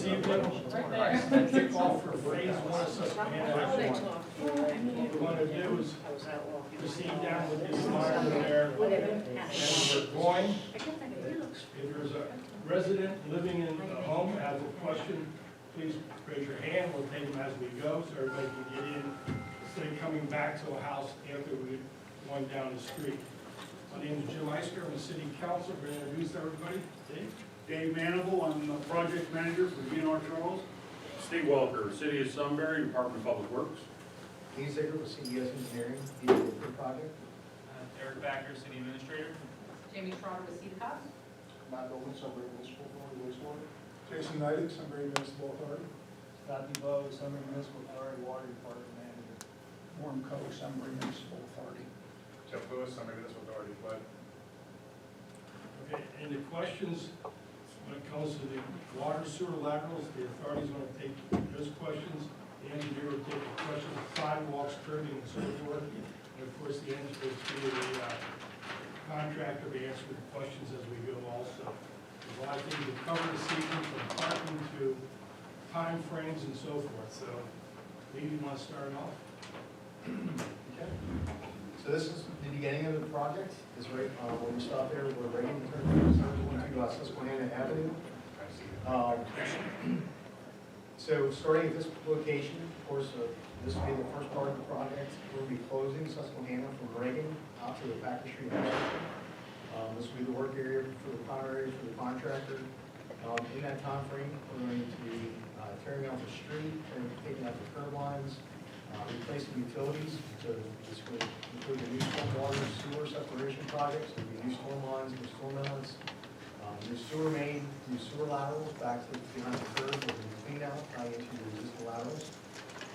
evening, kick off for phase one of Susquehanna Ave. What we're going to do is proceed down with this line there, and we're going. If there's a resident living in a home that has a question, please raise your hand. We'll take them as we go, so everybody can get in instead of coming back to a house after we're going down the street. My name is Jim Eisker. I'm the city council. We're going to introduce everybody. Dave? Dave Manival, I'm the project manager for DNR Charles. Steve Welker, City of Sunbury, Department of Public Works. Dean Ziegler with CES Engineering, dealing with the project. Eric Backer, City Administrator. Jamie Schroeder with CEDACOG. Matt Nolan, Sunbury Municipal Authority, wastewater. Jason Knighting, Sunbury Municipal Authority. Scott DeBoe, Sunbury Municipal Authority, Water Department Manager. Warren Coe, Sunbury Municipal Authority. Jeff Lewis, Sunbury Municipal Authority, flood. Okay, and the questions, when it comes to the water sewer laterals, the authority's going to take those questions. The engineer will take the questions of sidewalks, curbing, and so forth. And of course, the engineer will be the contractor to answer the questions as we go also. There's a lot of things to cover this evening, from parking to time frames and so forth. So, maybe you want to start off? Okay. So this is the beginning of the project. Is right when we stop there, we're ready to turn to Susquehanna Avenue. So starting at this location, of course, this will be the first part of the project. We'll be closing Susquehanna from Reagan out to the Packer Street intersection. This will be the work area for the primary for the contractor. In that time frame, we're going to be tearing out the street and taking out the curb lines, replacing utilities. So this will include a new stormwater sewer separation project. So there'll be new storm lines, new storm inlets, new sewer main, new sewer laterals back to behind the curb with the clean out tying into the existing laterals.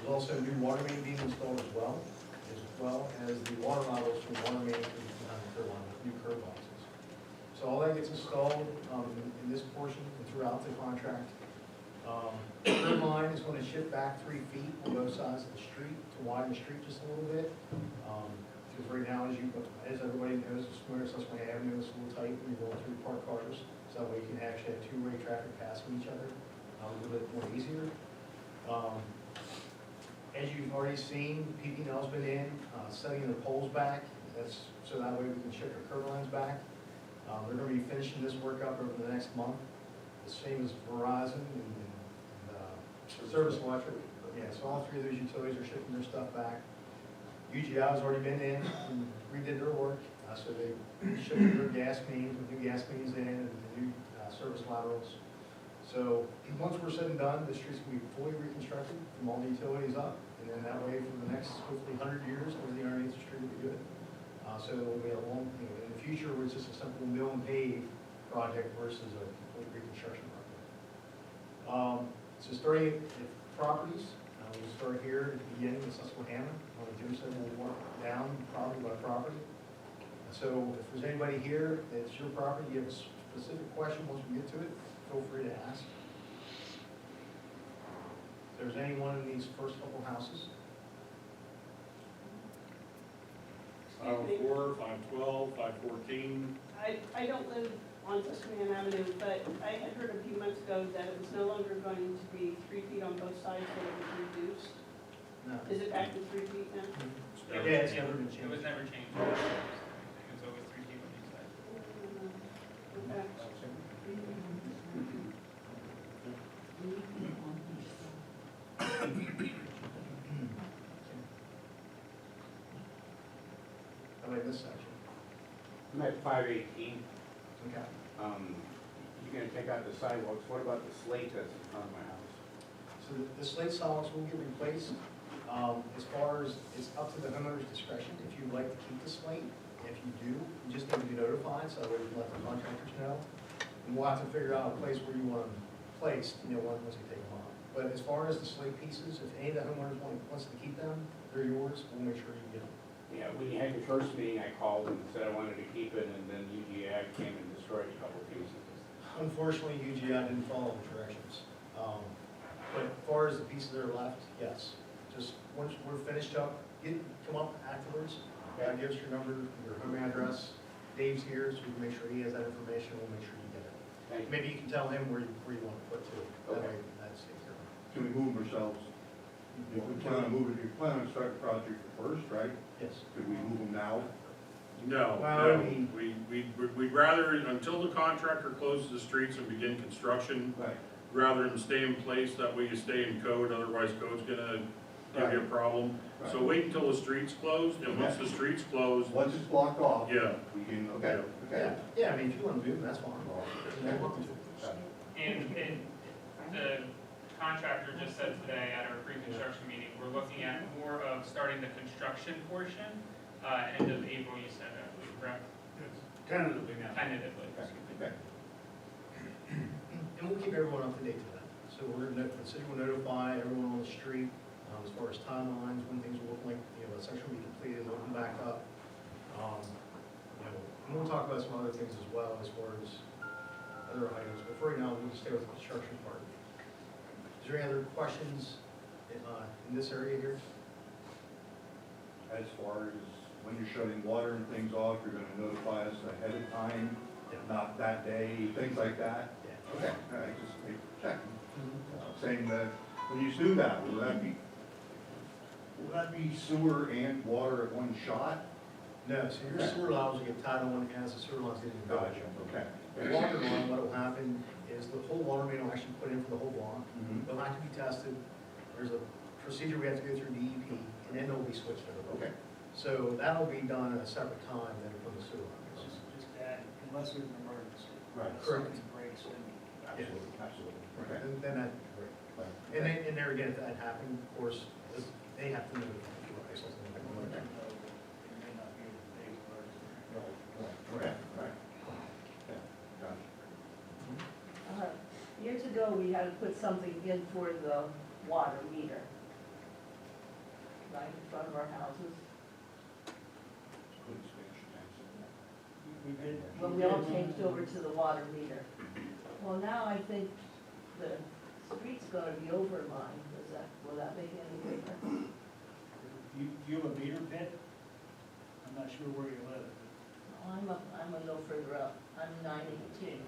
There's also a new water main being installed as well as the water laterals from water main to behind the curb line with new curb boxes. So all that gets installed in this portion and throughout the contract. The curb line is going to shift back 3 feet on both sides of the street to widen the street just a little bit. Because right now, as everybody knows, Susquehanna Avenue is a little tight when you're going through parked cars. So that way you can actually have two-way traffic passing each other a little bit more easier. As you've already seen, PP&L's been in, setting the poles back. That's so that way we can shift our curb lines back. They're going to be finishing this work up over the next month. The same as Verizon and Service Electric. Yeah, so all three of those utilities are shifting their stuff back. UGI has already been in and redid their work. So they shifted their gas mains with new gas mains in and the new service laterals. So once we're said and done, the streets can be fully reconstructed from all the utilities up. And then that way for the next hopefully 100 years, everything underneath the street will be good. So it will be a long, in the future, where it's just a simple mill and pave project versus a complete reconstruction project. So starting at properties, we'll start here at the beginning of Susquehanna. When we do so, we'll walk down property by property. So if there's anybody here that's your property, you have a specific question once we get to it, feel free to ask. If there's anyone in these first couple houses. 504, 512, 514. I don't live on Susquehanna Avenue, but I had heard a few months ago that it was no longer going to be 3 feet on both sides, but it was reduced. No. Is it back to 3 feet now? Yeah, it's never been It changed. was never changed. It was always 3 feet on each side. Okay. How about this section? I'm at 518. Okay. You're gonna take out the sidewalks, what about the slate that's in front of my house? So the slate sidewalks will get replaced. As far as, it's up to the homeowner's discretion if you'd like to keep the slate. If you do, you just need to be notified, so that way we can let the contractors know. And we'll have to figure out a place where you want them placed, once we take them on. But as far as the slate pieces, if any of the homeowners wants to keep them, they're yours, we'll make sure you get them. Yeah, when you had your first meeting, I called and said I wanted to keep it, and then UGI came and destroyed a couple of pieces. Unfortunately, UGI didn't follow the directions. But as far as the pieces that are left, yes. Just once we're finished up, come up afterwards. Give us your number, your home address. Dave's here, so we can make sure he has that information. We'll make sure you get it. Thank you. Maybe you can tell him where you want to put to. That way, that's taken care of. Can we move them ourselves? If we plan on moving, if we plan on starting the project first, right? Yes. Could we move them now? No, Well, no, we'd rather, until the contractor closes the streets and begin construction, Right. rather than stay in place, that way you stay in code, otherwise code's gonna give you a problem. So Right. wait until the street's closed, and once the street's closed, Once it's blocked off. yeah, We can, okay, okay. Yeah, I mean, if you want to move them, that's fine. They're welcome to. And the contractor just said today at our pre-construction meeting, we're looking at more of starting the construction portion, end of April, you said, I believe, correct? Tentatively now. Tentatively. Okay. And we'll keep everyone up to date to that. So the city will notify everyone on the street, as far as timelines, when things will look like, a section will be completed, they'll come back up. And we'll talk about some other things as well, as far as other items, but for right now, we'll just stay with the construction part. Is there any other questions in this area here? As far as when you're shutting water and things off, you're gonna notify us ahead of time, not that day, things like that? Yeah. Okay, all right, just check. Saying that, when you do that, will that be sewer and water at one shot? No, so your sewer lines will get tied on as the sewer lines get in. Gotcha, okay. The water line, what will happen is the whole water main will actually put in for the whole block. Mhm. They'll have to be tested. There's a procedure we have to go through DEP, and then they'll be switched over. Okay. So that'll be done at a separate time than from the sewer lines. Just add, unless there's an emergency. Right. Correct. Something breaks, then Absolutely, absolutely. Okay. And then that, and there again, if that happened, of course, they have to know. it may not be a big emergency. Okay, right. Yeah, gotcha. Years ago, we had to put something in for the water meter, right in front of our houses. Couldn't speak Spanish. We did. When we all changed over to the water meter. Well, now I think the street's gonna be overlined. Will that make any difference? You have a meter pit? I'm not sure where you live. I'm a little further up. I'm 918.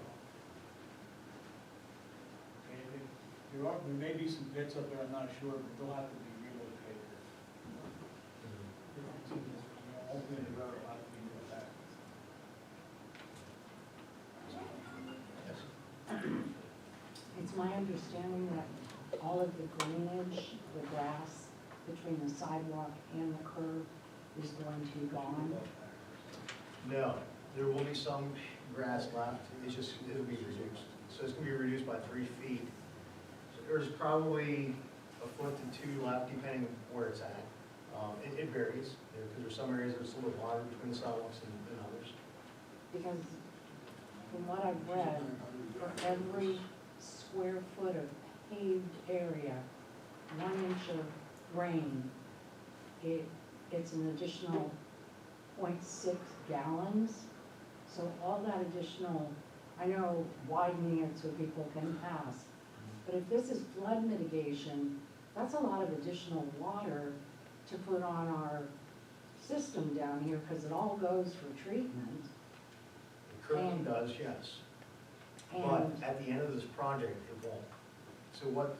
There may be some pits up there, I'm not sure, but they'll have to be relocated. Hopefully the road will have to be relocated. It's my understanding that all of the drainage, the grass between the sidewalk and the curb is going to be gone. No, there will be some grass left, it'll be reduced. So it's gonna be reduced by 3 feet. So there's probably a foot to 2 left, depending where it's at. It varies, because there's some areas that's a little wider between the sidewalks and others. Because from what I've read, for every square foot of paved area, 1 inch of rain, it's an additional 0.6 gallons. So all that additional, I know widening it so people can pass, but if this is flood mitigation, that's a lot of additional water to put on our system down here, because it all goes for treatment. It currently does, yes. But at the end of this project, it won't. So what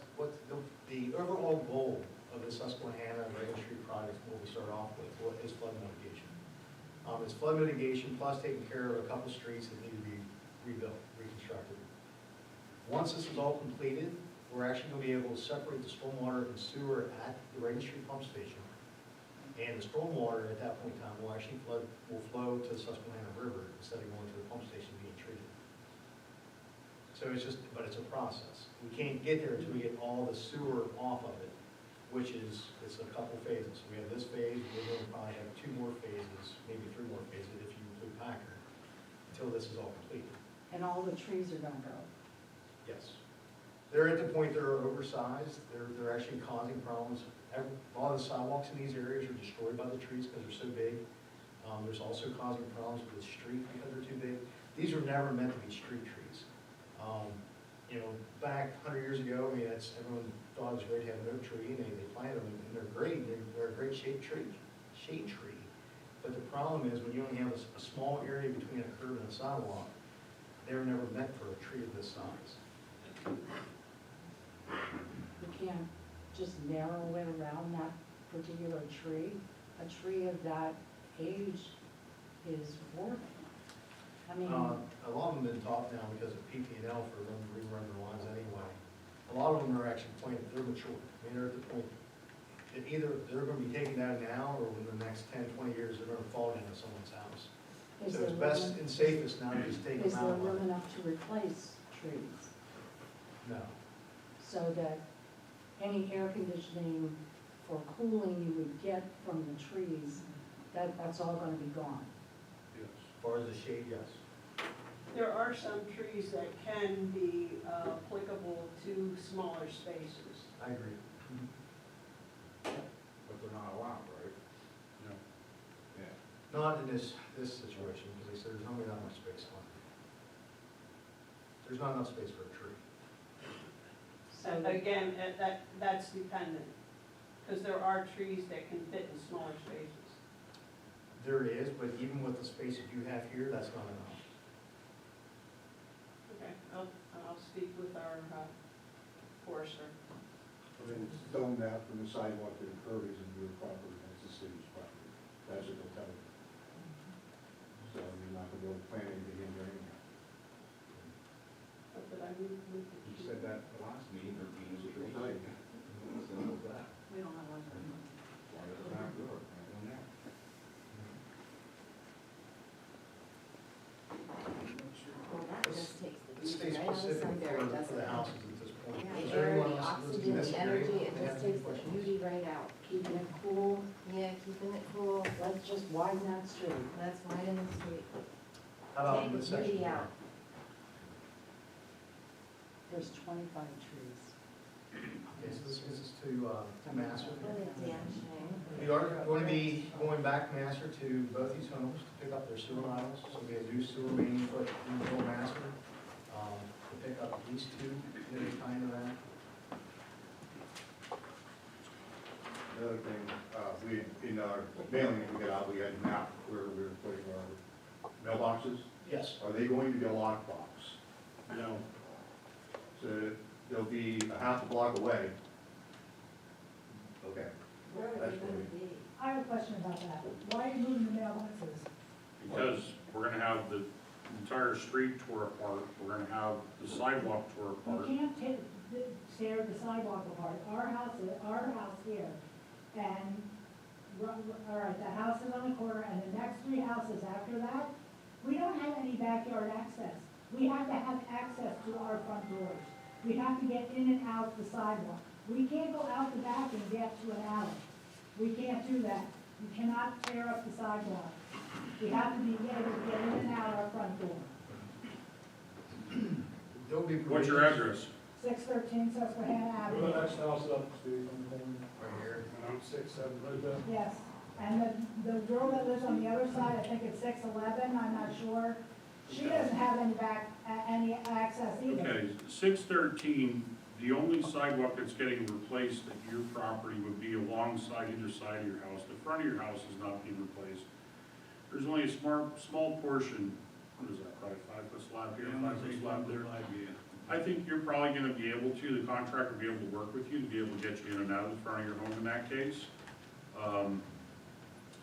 the overall goal of the Susquehanna Ave Street project, what we start off with, is flood mitigation. It's flood mitigation plus taking care of a couple streets that need to be rebuilt, reconstructed. Once this is all completed, we're actually going to be able to separate the stormwater and sewer at the Reagan Street pump station. And the stormwater at that point in time will actually flow to the Susquehanna River instead of going to the pump station being treated. So but it's a process. We can't get there until we get all the sewer off of it, it's a couple phases. We have this phase, we're going to probably have 2 more phases, maybe 3 more phases if you include Packer, until this is all completed. And all the trees are gonna go. Yes. They're at the point they're oversized, they're actually causing problems. A lot of the sidewalks in these areas are destroyed by the trees because they're so big. There's also causing problems with the street because they're too big. These were never meant to be street trees. Back 100 years ago, everyone thought it was great to have an oak tree, and they planted them, and they're great, they're a great shade tree. But the problem is, when you only have a small area between a curb and a sidewalk, they were never meant for a tree of this size. You can't just narrow it around that particular tree. A tree of that age is dwarfing. I mean, A lot of them have been talked now because of PP&L for them to rerun their lines anyway. A lot of them are actually planted, they're mature. I mean, they're at the point that either they're gonna be taken down now, or in the next 10, 20 years, they're gonna fall into someone's house. is So there it's best room, and safest now to just take is them there out. room enough to replace trees? No. So that any air conditioning or cooling you would get from the trees, that's all gonna be gone? Yes. As far as the shade, yes. There are some trees that can be applicable to smaller spaces. I agree. But they're not allowed, right? No. Yeah. Not in this situation, because they said there's only not enough space on it. There's not enough space for a tree. So Again, that's dependent, because there are trees that can fit in smaller spaces. There is, but even with the space that you have here, that's not enough. Okay, I'll speak with our forester. I mean, it's zoned out from the sidewalk to the curb is in your property, that's the city's property. That's what they'll tell you. So you're not gonna be able to plant anything in there anyhow. But I mean, You said that the last meeting, or being a tree. Right. Simple as that. we don't have one. Why does it not work? I don't know. Well, that just takes the Let's stay beauty right out of specific Sunbury, for doesn't the it? houses at this point. Yeah, Is the there air, anyone the else that lives in oxygen, this the area energy, that it has just any takes the questions? beauty right out. Keeping it cool, Yeah, keeping it cool, let's just widen that street. that's widen the street. How about Take in the this section? beauty here? out. There's 25 trees. Okay, so this gets us to Master. Really a damn shame. We are going to be going back Master to both these homes to pick up their sewer laterals. So we have a new sewer main foot in the middle Master, to pick up at least 2 at a time of that. Another thing, we, in our mailing that we got out, we had a map where we were putting our mailboxes. Yes. Are they going to be a lockbox? No. So they'll be a half a block away. Okay. Where are they gonna be? I have a question about that. Why are you moving the mailboxes? Because we're gonna have the entire street tore apart, we're gonna have the sidewalk tore apart. You can't tear the sidewalk apart. Our house here, and, all right, the house is on the corner, and the next 3 houses after that, we don't have any backyard access. We have to have access to our front doors. We have to get in and out the sidewalk. We can't go out the back and get to an alley. We can't do that. You cannot tear up the sidewalk. We have to be able to get in and out our front door. There'll be What's your provisions- address? 613 Susquehanna Where the Ave. next house up, Steve, on the corner? Right here. 6, 7, right there. Yes, and the girl that lives on the other side, I think it's 611, I'm not sure. She doesn't have any access either. Okay, 613, the only sidewalk that's getting replaced at your property would be alongside either side of your house. The front of your house is not being replaced. There's only a small portion, what is that, probably 5-foot slab here, 5-foot slab there. I think you're probably gonna be able to, the contractor will be able to work with you to be able to get you in and out of the front of your home in that case.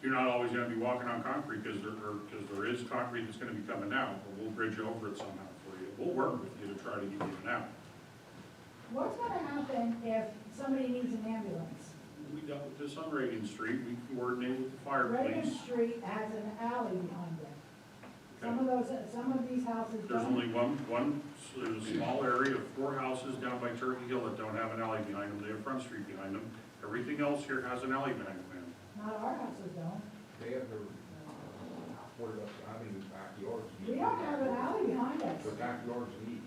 You're not always gonna be walking on concrete, because there is concrete that's gonna be coming out, but we'll bridge over it somehow for you. We'll work with you to try to get you in and out. What's gonna happen if somebody needs an ambulance? We dealt with this on Reagan Street, we coordinate with the fire Reagan police. Street has an alley behind it. Some of these houses There's don't. only there's a small area of 4 houses down by Turkey Hill that don't have an alley behind them, they have Front Street behind them. Everything else here has an alley behind them. Not our houses don't. They have their, what up, I mean, backyards. We don't have an alley behind us. The backyards need.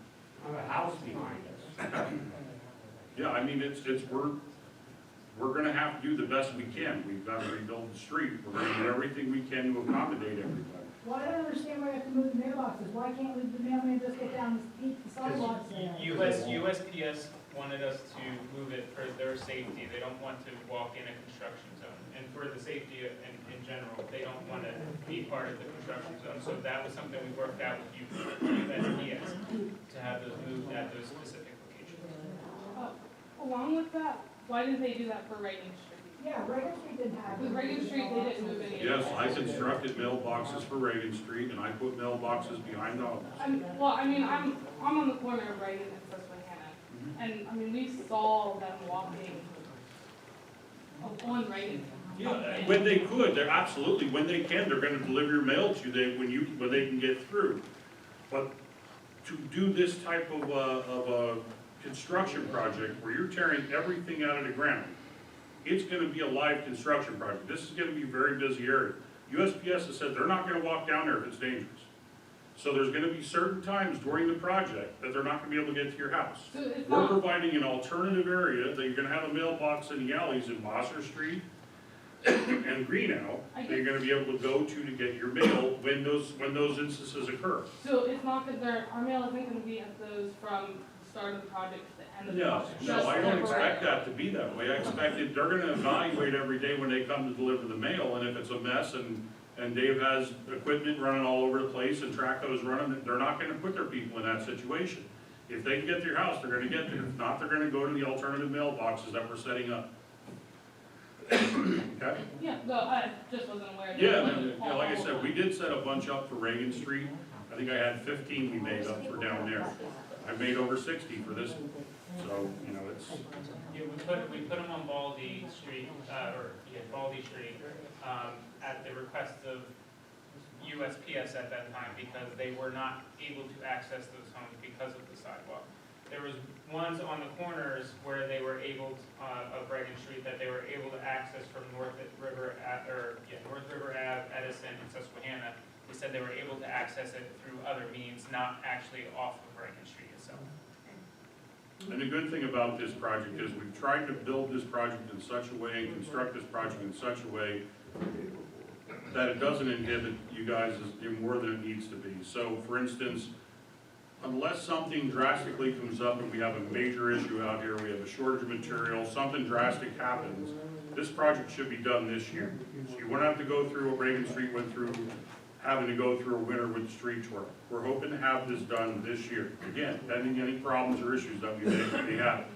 On a house behind us. Yeah, I mean, we're gonna have to do the best we can. We've got to rebuild the street. We're gonna do everything we can to accommodate everybody. Well, I don't understand why we have to move the mailboxes. Why can't the mailman just get down and keep the sidewalks there? USPS wanted us to move it for their safety. They don't want to walk in a construction zone. And for the safety in general, they don't want to be part of the construction zone. So that was something we worked out with USPS to have those moved at those specific locations. Along with that, why didn't they do that for Reagan Street? Yeah, Reagan Street didn't have. With Reagan Street, they didn't move any of Yes, it. I constructed mailboxes for Reagan Street, and I put mailboxes behind the houses. I'm on the corner of Reagan and Susquehanna, and, I mean, we saw them walking on Reagan. Yeah, when they could, they're absolutely, when they can, they're gonna deliver your mail to you, when they can get through. But to do this type of a construction project where you're tearing everything out of the ground, it's gonna be a live construction project. This is gonna be a very busy area. USPS has said they're not gonna walk down there if it's dangerous. So there's gonna be certain times during the project that they're not gonna be able to get to your house. So it's We're not, providing an alternative area that you're gonna have a mailbox in the alleys in Bosser Street and Greenough, that you're gonna be able to go to get your mail when those instances occur. so it's not that our mail isn't gonna be at those from the start of the project to the end of the No, project. no, just I don't expect temporary. that to be that way. I expect it, they're gonna evaluate every day when they come to deliver the mail, and if it's a mess and Dave has equipment running all over the place and Traco's running, they're not gonna put their people in that situation. If they can get to your house, they're gonna get there. If not, they're gonna go to the alternative mailboxes that we're setting up. Okay? Yeah, no, I just wasn't aware. that Yeah, it wasn't no, all- like I said, we did set a bunch up for Reagan Street. I think I had 15 we made up for down there. I made over 60 for this one. So, you know, it's, Yeah, we put them on Baldy Street, Baldy Street, at the request of USPS at that time, because they were not able to access those homes because of the sidewalk. There was ones on the corners where they were able, of Reagan Street, that they were able to access from North River Ave, Edison, and Susquehanna. They said they were able to access it through other means, not actually off of Reagan Street itself. and the good thing about this project is we've tried to build this project in such a way and construct this project in such a way that it doesn't inhibit you guys more than it needs to be. So, for instance, unless something drastically comes up and we have a major issue out here, we have a shortage of material, something drastic happens, this project should be done this year. So you won't have to go through what Reagan Street went through, having to go through a winter with street work. We're hoping to have this done this year. Again, pending any problems or issues that we may have.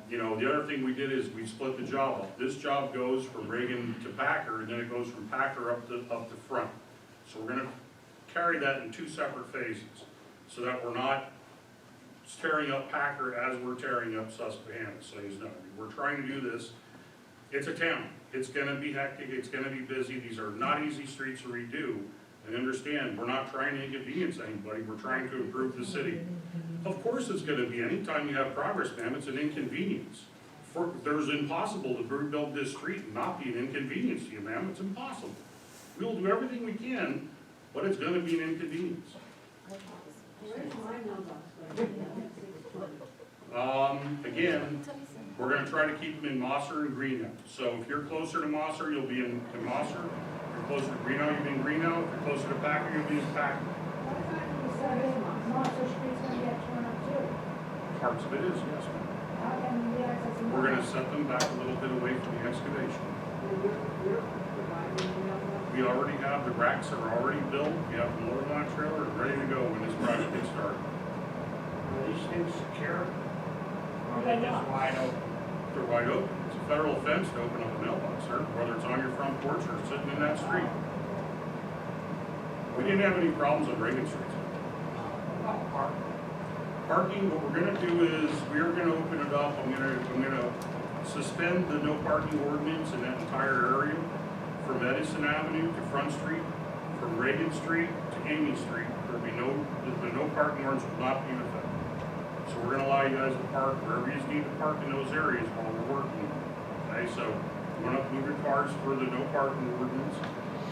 You know, the other thing we did is we split the job up. This job goes from Reagan to Packer, and then it goes from Packer up to front. So we're gonna carry that in two separate phases, so that we're not tearing up Packer as we're tearing up Susquehanna. So you know, we're trying to do this. It's a town. It's gonna be hectic, it's gonna be busy. These are not easy streets to redo. And understand, we're not trying to inconvenience anybody, we're trying to improve the city. Of course it's gonna be, anytime you have progress, ma'am, it's an inconvenience. There's impossible to rebuild this street and not be an inconvenience to you, ma'am, it's impossible. We'll do everything we can, but it's gonna be an inconvenience. Where's my mailbox? Again, we're gonna try to keep them in Mosser and Greenough. So if you're closer to Mosser, you'll be in Mosser. If you're closer to Greenough, you'll be in Greenough. If you're closer to Packer, you'll be in Packer. You said Monster Street's gonna get torn up too. Parts of it is, yes, ma'am. How can we access them? We're gonna set them back a little bit away from the excavation. We already have, the racks are already built. We have the load line trailer ready to go when this project gets started. Are these things secure? Or are they just wide open? They're wide open. It's a federal offense to open up a mailbox, sir, whether it's on your front porch or sitting in that street. We didn't have any problems on Reagan Street. Parking, what we're gonna do is, we're gonna open it up, I'm gonna suspend the no parking ordinance in that entire area from Edison Avenue to Front Street, from Reagan Street to Amy Street. There'll be the no parking ordinance will not be in effect. So we're gonna allow you guys to park wherever you need to park in those areas while we're working. Okay, so we're gonna move your cars for the no parking ordinance.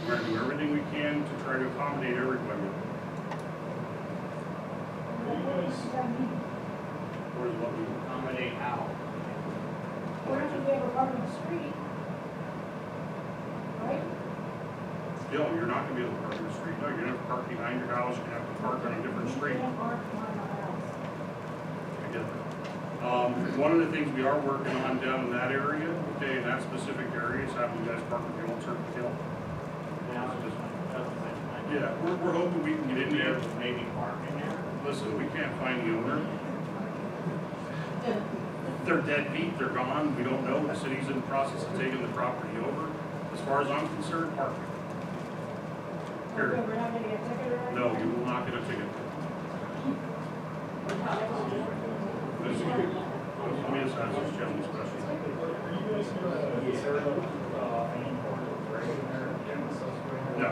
We're gonna do everything we can to try to accommodate everybody. What does that mean? Or is what we Accommodate how? We're not gonna be able to park on the street. Right? you're not gonna be able to park in the street. No, you're gonna have to park behind your house. You're gonna have to park on a different street. You can't park on our house. I get that. One of the things we are working on down in that area, okay, in that specific area, is having you guys park at the old Circle Hill. Yeah, we're hoping we can get in there. Maybe park in there. Listen, we can't find the owner. They're deadbeat, they're gone, we don't know, the city's in the process of taking the property over. As far as I'm concerned, park it. Okay, Period. we're not gonna get ticketed or anything? No, you will not get a ticket. Let me just ask this gentleman's question. Are you guys gonna consider any part of grading there in Susquehanna? No,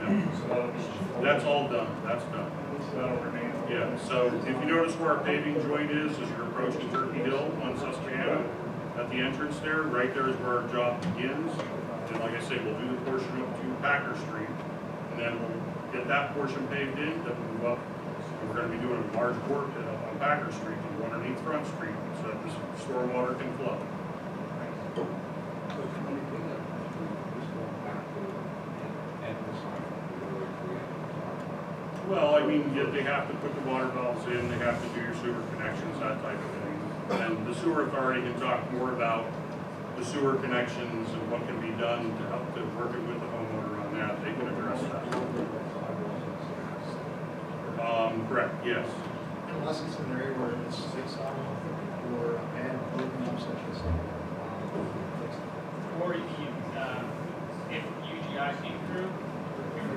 no. That's all done, that's done. That'll remain. Yeah, so if you notice where our paving joint is, as you're approaching Turkey Hill on Susquehanna, at the entrance there, right there is where our job begins. And like I say, we'll do the portion up to Packer Street, and then we'll get that portion paved in, then we'll move up. And we're gonna be doing a large work on Packer Street, to go underneath Front Street, so that the stormwater can flow. Well, I mean, they have to put the water valves in, they have to do your sewer connections, that type of thing. And the sewer authority can talk more about the sewer connections and what can be done to help to work it with the homeowner on that, they can address that. Correct, yes. Unless it's an area where it's six or and broken up such as. Or you can, if UGI came through,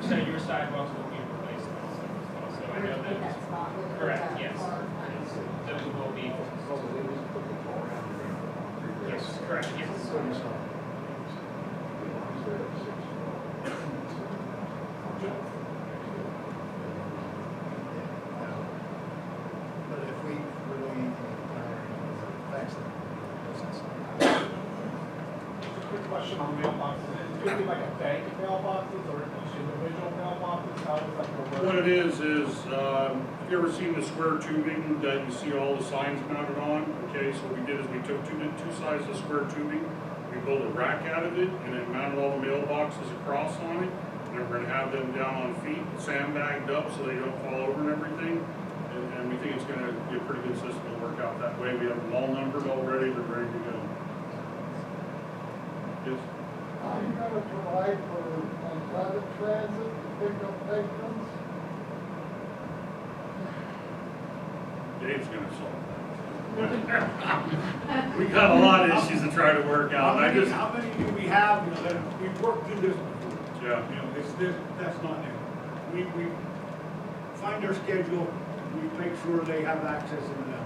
so your sidewalks will be replaced also as well. So I know that, That's not with correct, that yes. car. Those will be, yes, correct, yes. But if we were doing anything affects them. Quick question on mailboxes. Is it gonna be like a bank of mailboxes or each individual mailboxes? How does that go? What it is, if you ever seen the square tubing that you see all the signs mounted on? Okay, so what we did is we took two sides of square tubing, we built a rack out of it, and then mounted all the mailboxes across on it. And then we're gonna have them down on feet, sandbagged up so they don't fall over and everything. And we think it's gonna be a pretty good system to work out that way. We have them all numbered already, they're ready to go. Yes? Are you gonna provide for private transit to pick up patrons? Dave's gonna solve that. We got a lot of issues to try to work out. How many do we have, that we've worked through this before? Yeah. You know, that's not new. We find their schedule, we make sure they have access in that.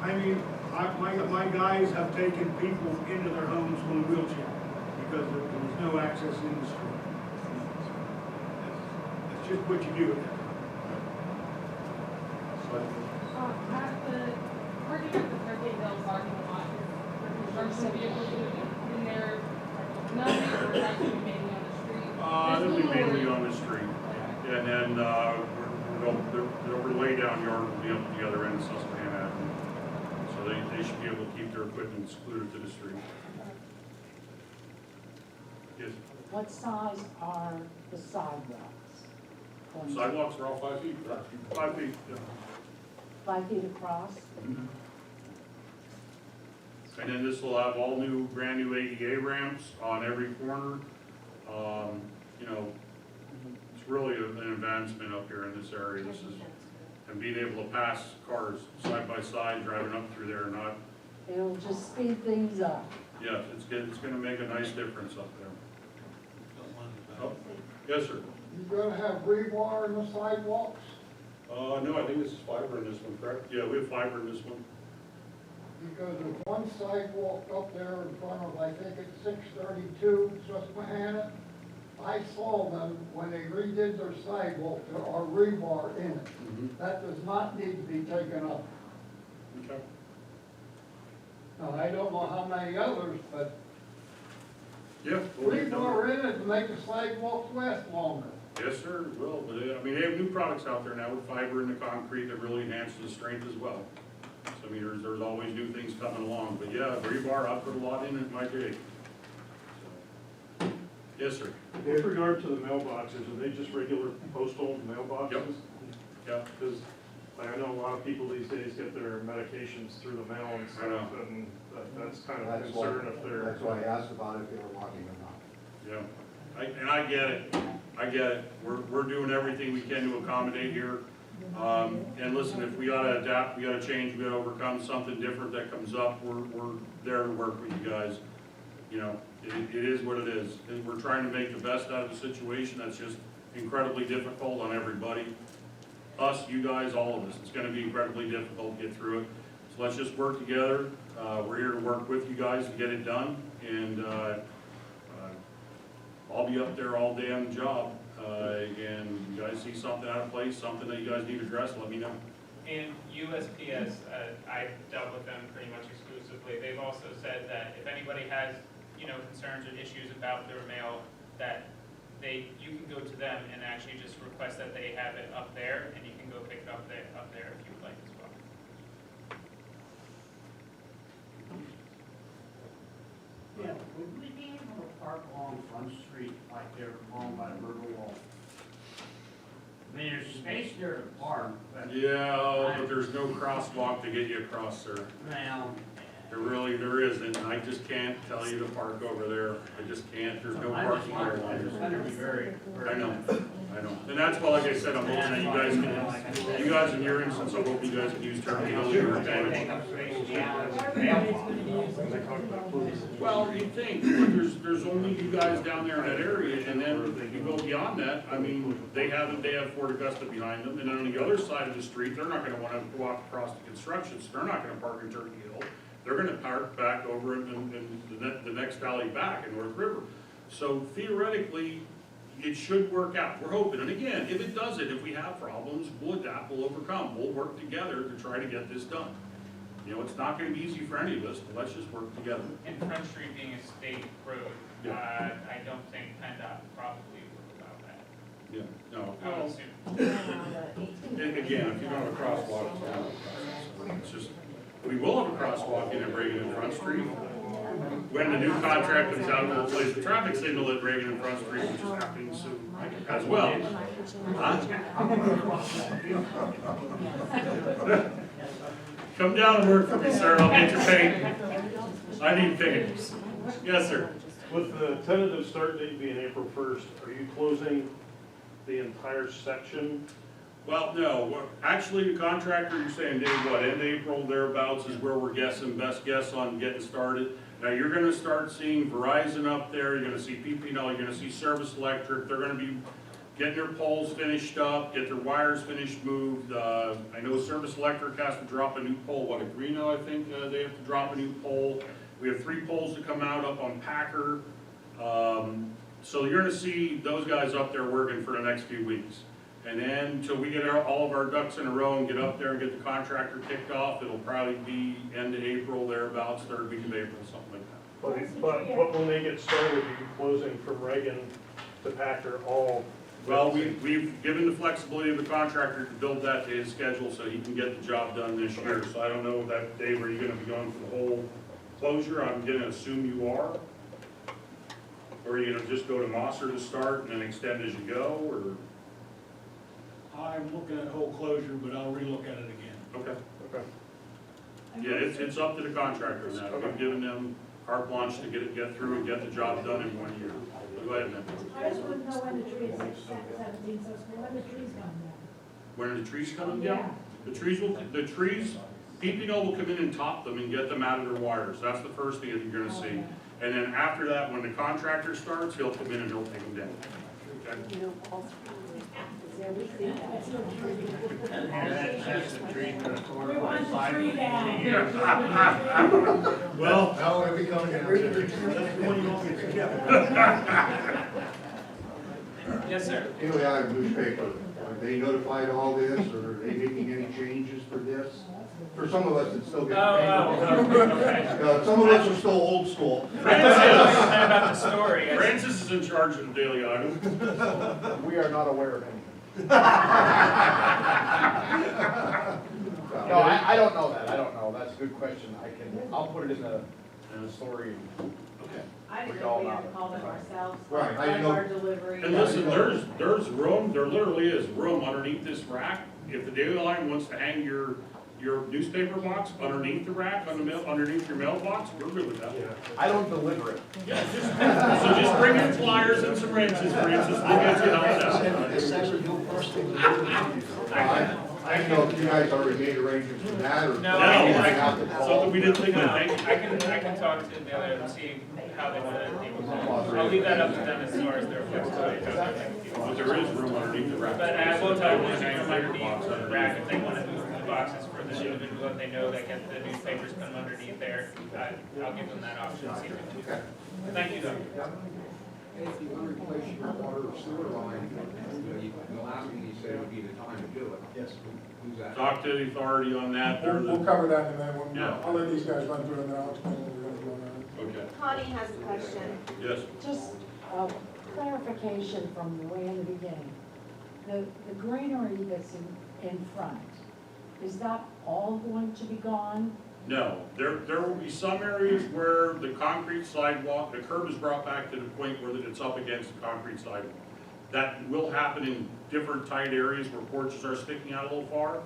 I mean, my guys have taken people into their homes in a wheelchair because there was no access in the street. That's just what you do at that time. At the, working at the Turkey Hill parking lot, for construction vehicles in there, none of these are actually mainly on the street. They'll be mainly on the street. And then, their overlay down yard will be up at the other end of Susquehanna Ave. So they should be able to keep their equipment excluded to the street. Yes, What size are the sidewalks? sidewalks are all 5 feet, 5 feet, yeah. 5 feet across? And then this will have all new, brand new ADA ramps on every corner. You know, it's really an advancement up here in this area. This is, and being able to pass cars side by side, driving up through there, not, It'll just speed things up. yeah, it's gonna make a nice difference up there. Oh, yes, sir. You gonna have rebar in the sidewalks? No, I think this is fiber in this one, correct? Yeah, we have fiber in this one. Because there's one sidewalk up there in front of, I think it's 632 Susquehanna. I saw them when they redid their sidewalk, there are rebar in it. That does not need to be taken up. Okay. Now, I don't know how many others, but Yeah. we'll get them. rebar in it to make the sidewalks last longer. Yes, sir, it will, but I mean, they have new products out there now with fiber in the concrete that really enhances the strength as well. So I mean, there's always new things coming along, but yeah, rebar, I put a lot in it my day. So, yes, sir. With regard to the mailboxes, are they just regular postal mailboxes? Yep. Yeah. Because Like, I know a lot of people these days get their medications through the mail and I know. stuff, and that's kind of a That's why, concern if they're. that's why I asked about if they were walking or not. Yeah, and I get it, we're doing everything we can to accommodate here. And listen, if we gotta adapt, we gotta change, we gotta overcome something different that comes up, we're there to work with you guys. You know, it is what it is, and we're trying to make the best out of the situation that's just incredibly difficult on everybody. Us, you guys, all of us, it's gonna be incredibly difficult to get through it. So let's just work together, we're here to work with you guys to get it done, and, I'll be up there all day on the job, and you guys see something out of place, something that you guys need addressed, let me know. And USPS, I've dealt with them pretty much exclusively. They've also said that if anybody has, concerns or issues about their mail, that you can go to them and actually just request that they have it up there, and you can go pick it up there if you would like as well. Yeah, would we be able to park along Front Street like they're along by the river wall? I mean, there's space there to park, but. Yeah, but there's no crosswalk to get you across there. Well. There isn't, I just can't tell you to park over there, I just can't, there's no parking there. It's gonna be very. I know, and that's why, like I said, I'm hoping that you guys in your instance, I hope you guys can use Turkey Hill to your advantage. Well, you think, but there's only you guys down there in that area, and then you go beyond that, I mean, they have Fort Augusta behind them, and then on the other side of the street, they're not gonna wanna walk across the construction, so they're not gonna park in Turkey Hill. They're gonna park back over in the next alley back in North River. So theoretically, it should work out, we're hoping, and again, if it doesn't, if we have problems, we'll adapt, we'll overcome, we'll work together to try to get this done. It's not gonna be easy for any of us, but let's just work together. And Front Street being a state road, I don't think PennDOT probably would allow that. Yeah, no, I would assume. and again, if you don't have a crosswalk, it's just, we will have a crosswalk in at Reagan and Front Street. When the new contract comes out, we'll place the traffic signal at Reagan and Front Street, which is happening soon as well. Come down and work for me, sir, I'll get you paid. I need figures. Yes, sir. With the tentative start date being April 1st, are you closing the entire section? Well, no, actually, the contractor, you're saying, Dave, what, end April, thereabouts is where we're guessing, best guess on getting started. Now, you're gonna start seeing Verizon up there, you're gonna see PP&L, you're gonna see Service Electric, they're gonna be getting their poles finished up, get their wires finished moved. I know Service Electric has to drop a new pole, at Greeno, I think, they have to drop a new pole. We have 3 poles to come out up on Packer. So you're gonna see those guys up there working for the next few weeks. And then until we get all of our ducks in a row and get up there and get the contractor kicked off, it'll probably be end of April, thereabouts, 3rd week of April, something like that. But when they get started, are you closing from Reagan to Packer all? Well, we've given the flexibility of the contractor to build that to his schedule so he can get the job done this year. So I don't know if that, Dave, are you gonna be going for the whole closure? I'm gonna assume you are. Or are you gonna just go to Mosser to start and then extend as you go, or? I'm looking at whole closure, but I'll relook at it again. Okay. Okay. Yeah, it's up to the contractor now. We've given them carte blanche to get through and get the job done in 1 year. But go ahead, man. I just wouldn't know when the trees, 17, so when the trees come down. When are the trees coming down? The trees, PP&L will come in and top them and get them out of their wires. That's the first thing that you're gonna see. And then after that, when the contractor starts, he'll come in and he'll take them down. Okay? That's the tree to the corner. We want the tree down. Well, Now it'll be coming down. That's the one you want me to get. Yes, sir. In the Iowa newspaper, are they notified all this, or are they making any changes for this? For some of us, it's still getting Okay. some of us are still old school. About the story. Francis is in charge of the Daily Item. We are not aware of anything. No, No, I don't know that, I don't know, that's a good question, I'll put it in the story. Okay. I didn't know we had to call them ourselves. Right, I Like know. our delivery. And listen, there's room, there literally is room underneath this rack if the Daily Line wants to hang your newspaper box underneath the rack, underneath your mailbox, we're good with that. I don't deliver it. Yeah, so just bring your flyers and some wrenches, Francis, we'll get you helped out. I don't know if you guys already made arrangements for that, or. No, Something we didn't think of. I can talk to the other and see how they want to deal with that. I'll leave that up to them as far as their flexibility. But there is room underneath the rack. But I will tell you, when they come underneath the rack, if they want to move the boxes for the individual that they know that get the newspapers come underneath there, I'll give them that option. See if they do. Thank you, though. If you want to replace your water or sewer line, the last thing you said would be the time to do it. Yes. Who's that? Talk to the authority on that. We'll cover that in a minute. Yeah. I'll let these guys run through it, and then I'll explain what we're gonna do on that. Okay, Connie has a question. yes. Just clarification from the way in the beginning. The greenery that's in front, is that all going to be gone? No, there will be some areas where the concrete sidewalk, the curb is brought back to the point where it's up against the concrete sidewalk. That will happen in different tight areas where porches are sticking out a little far.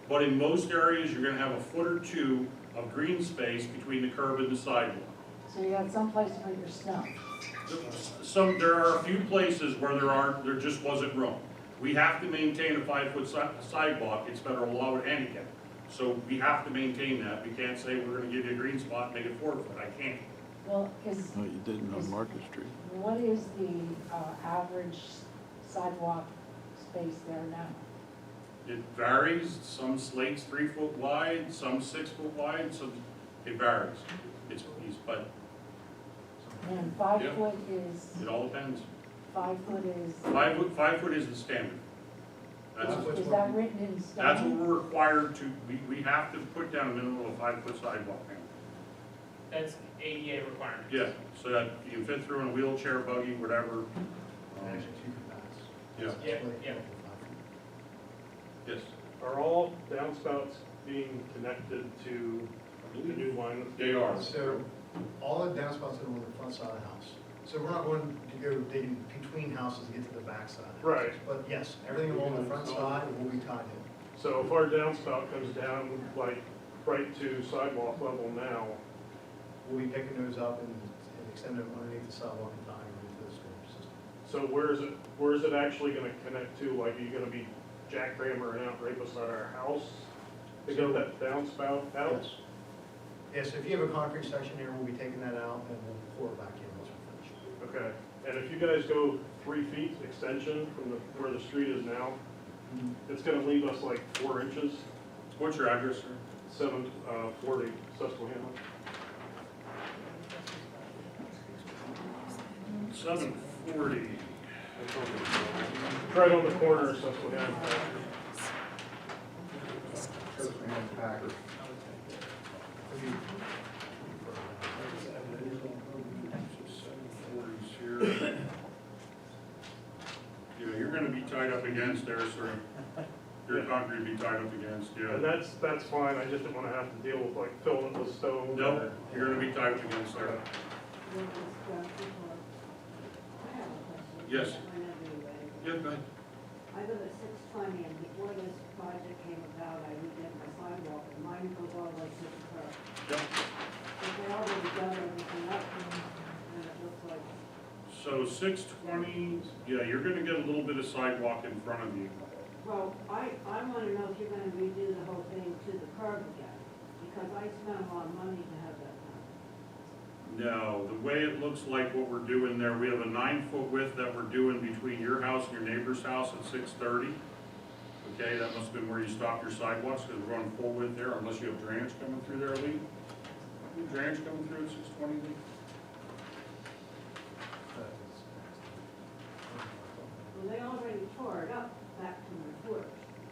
But in most areas, you're gonna have a foot or two of green space between the curb and the sidewalk. So you got someplace to put your snow? There are a few places where there just wasn't room. We have to maintain a 5-foot sidewalk, it's federal law with handicap. So we have to maintain that. We can't say we're gonna give you a green spot and make it 4 foot, I can't. Well, you didn't on Market Street. What is the average sidewalk space there now? It varies, some slates 3 foot wide, some 6 foot wide, it varies. But And 5 Yeah. foot is, it all depends. 5 foot is, 5 foot is the standard. That's is that written in stone? That's what we're required to, we have to put down a minimum of 5-foot sidewalk now. That's ADA requirement. Yeah, so that you can fit through in a wheelchair, buggy, whatever. Actually, 2 could pass. Yeah, Yeah. yes, Are all downspouts being connected to the new line? they are. So, all the downspouts are on the front side of the house. So we're not going to go digging between houses to get to the back side. Right. But yes, everything along the front side will be tied in. So if our downspout comes down like right to sidewalk level now, We'll be picking those up and extending them underneath the sidewalk and tying them into the storm system. so where is it actually gonna connect to? Like, are you gonna be jackhammering out right beside our house to get that downspout out? Yes. Yes, if you have a concrete section here, we'll be taking that out and we'll pour it back in once we're finished. Okay, and if you guys go 3 feet extension from where the street is now, it's gonna leave us like 4 inches, What's your address, sir? 740 Susquehanna. 740. Right on the corner of Susquehanna. Packers. Yeah, you're gonna be tied up against there, sir. Your concrete will be tied up against, And yeah. that's fine, I just didn't wanna have to deal with like filling it with stone. No, you're gonna be tied up against there. Yes. Yeah, go ahead. I live at 620, and before this project came about, I redid my sidewalk, and mine goes all the way to the curb. Yep. But they already done everything up, and it looks like, So 620, yeah, you're gonna get a little bit of sidewalk in front of you. well, I want to know if you're going to redo the whole thing to the curb again, because I spent a lot of money to have that done. No, the way it looks like what we're doing there, we have a 9-foot width that we're doing between your house and your neighbor's house at 630. Okay, that must have been where you stopped your sidewalks, because we're running full width there, unless you have drainage coming through there, Lee. Drainage coming through at 620, Lee? Well, they already tore it up back to my porch.